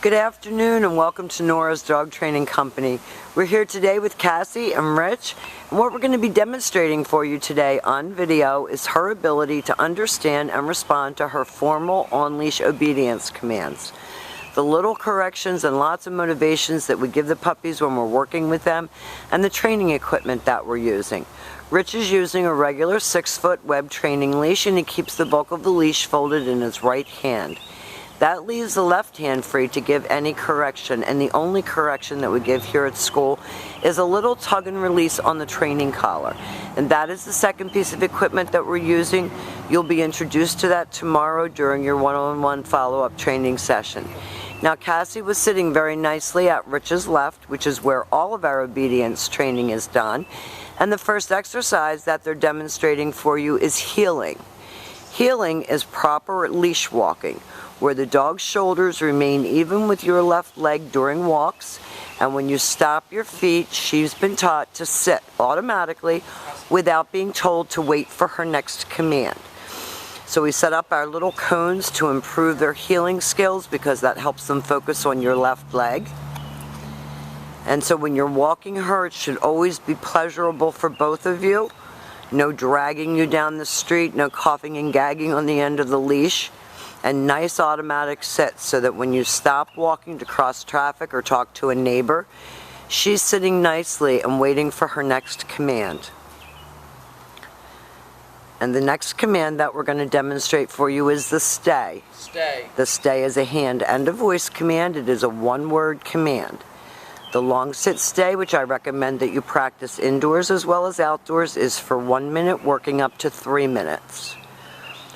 Good afternoon and welcome to Nora's Dog Training Company. We're here today with Cassie and Rich, and what we're going to be demonstrating for you today on video is her ability to understand and respond to her formal on-leash obedience commands. The little corrections and lots of motivations that we give the puppies when we're working with them, and the training equipment that we're using. Rich is using a regular 6-foot web training leash, and he keeps the bulk of the leash folded in his right hand. That leaves the left hand free to give any correction, and the only correction that we give here at school is a little tug and release on the training collar. And that is the second piece of equipment that we're using. You'll be introduced to that tomorrow during your one-on-one follow-up training session. Now, Cassie was sitting very nicely at Rich's left, which is where all of our obedience training is done. And the first exercise that they're demonstrating for you is heeling. Heeling is proper leash walking, where the dog's shoulders remain even with your left leg during walks, and when you stop your feet, she's been taught to sit automatically without being told to wait for her next command. So we set up our little cones to improve their heeling skills because that helps them focus on your left leg. And so when you're walking her, it should always be pleasurable for both of you. No dragging you down the street, no coughing and gagging on the end of the leash. And nice automatic sits so that when you stop walking to cross traffic or talk to a neighbor, she's sitting nicely and waiting for her next command. And the next command that we're going to demonstrate for you is the stay. Stay. The stay is a hand and a voice command. It is a one-word command. The long sit stay, which I recommend that you practice indoors as well as outdoors, is for 1 minute, working up to 3 minutes.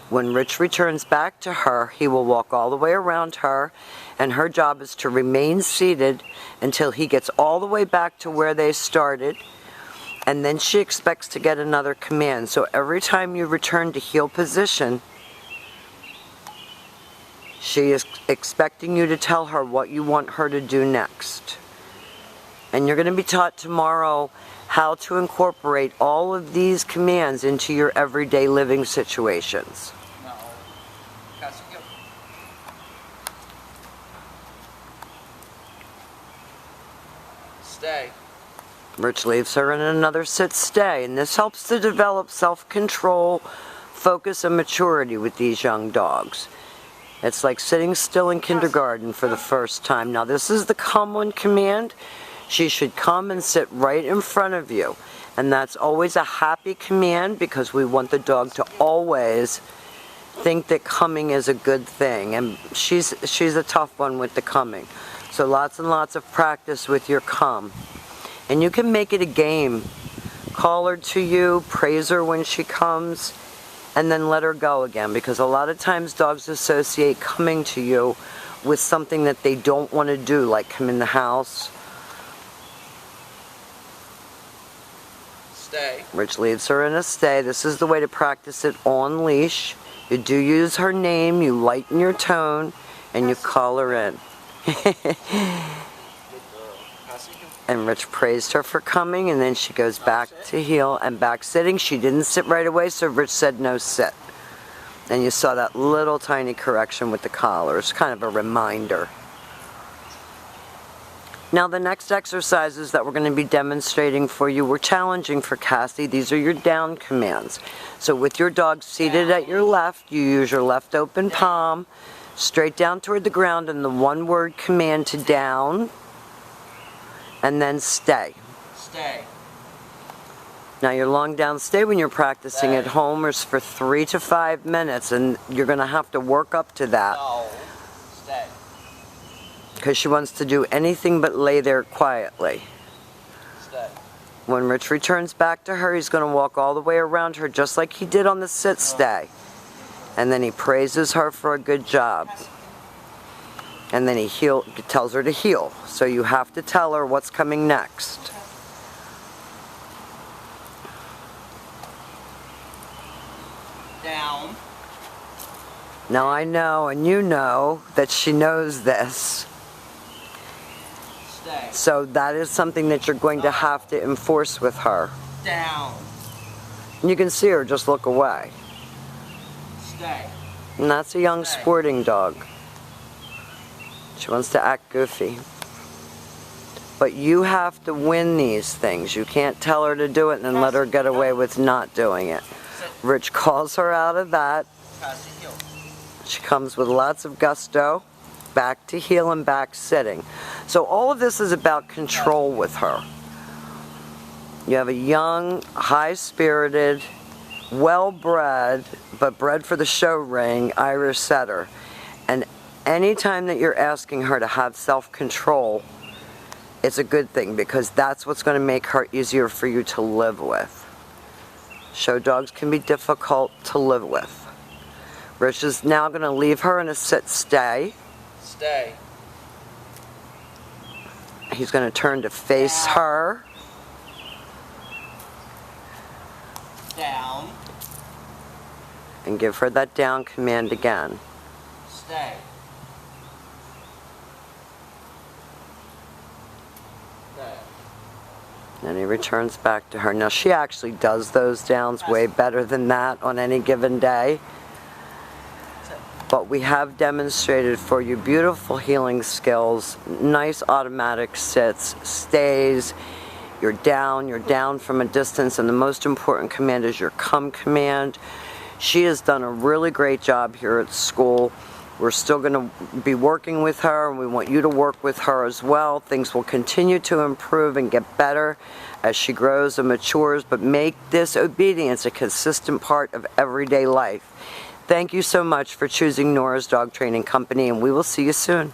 When Rich returns back to her, he will walk all the way around her, and her job is to remain seated until he gets all the way back to where they started, and then she expects to get another command. So every time you return to heel position, she is expecting you to tell her what you want her to do next. And you're going to be taught tomorrow how to incorporate all of these commands into your everyday living situations. No. Cassie, go. Stay. Rich leaves her in another sit stay, and this helps to develop self-control, focus, and maturity with these young dogs. It's like sitting still in kindergarten for the first time. Now, this is the come on command. She should come and sit right in front of you. And that's always a happy command because we want the dog to always think that coming is a good thing. And she's a tough one with the coming. So lots and lots of practice with your come. And you can make it a game. Call her to you, praise her when she comes, and then let her go again. Because a lot of times dogs associate coming to you with something that they don't want to do, like come in the house. Stay. Rich leaves her in a stay. This is the way to practice it on leash. You do use her name, you lighten your tone, and you call her in. And Rich praised her for coming, and then she goes back to heel and back sitting. She didn't sit right away, so Rich said no sit. And you saw that little tiny correction with the collar. It's kind of a reminder. Now, the next exercises that we're going to be demonstrating for you were challenging for Cassie. These are your down commands. So with your dog seated at your left, you use your left open palm straight down toward the ground and the one-word command to down, and then stay. Stay. Now, your long down stay when you're practicing at home is for 3 to 5 minutes, and you're going to have to work up to that. No. Stay. Because she wants to do anything but lay there quietly. Stay. When Rich returns back to her, he's going to walk all the way around her just like he did on the sit stay. And then he praises her for a good job. And then he tells her to heel. So you have to tell her what's coming next. Down. Now I know, and you know, that she knows this. Stay. So that is something that you're going to have to enforce with her. Down. And you can see her just look away. Stay. And that's a young sporting dog. She wants to act goofy. But you have to win these things. You can't tell her to do it and then let her get away with not doing it. Rich calls her out of that. She comes with lots of gusto. Back to heel and back sitting. So all of this is about control with her. You have a young, high-spirited, well-bred, but bred for the show ring, Irish setter. And anytime that you're asking her to have self-control, it's a good thing, because that's what's going to make her easier for you to live with. Show dogs can be difficult to live with. Rich is now going to leave her in a sit-stay. Stay. He's going to turn to face her. Down. And give her that down command again. Stay. Stay. And he returns back to her. Now she actually does those downs way better than that on any given day. But we have demonstrated for you beautiful healing skills, nice automatic sits, stays, you're down from a distance, and the most important command is your come command. She has done a really great job here at school. We're still going to be working with her, and we want you to work with her as well. Things will continue to improve and get better as she grows and matures, but make this obedience a consistent part of everyday life. Thank you so much for choosing Nora's Dog Training Company, and we will see you soon.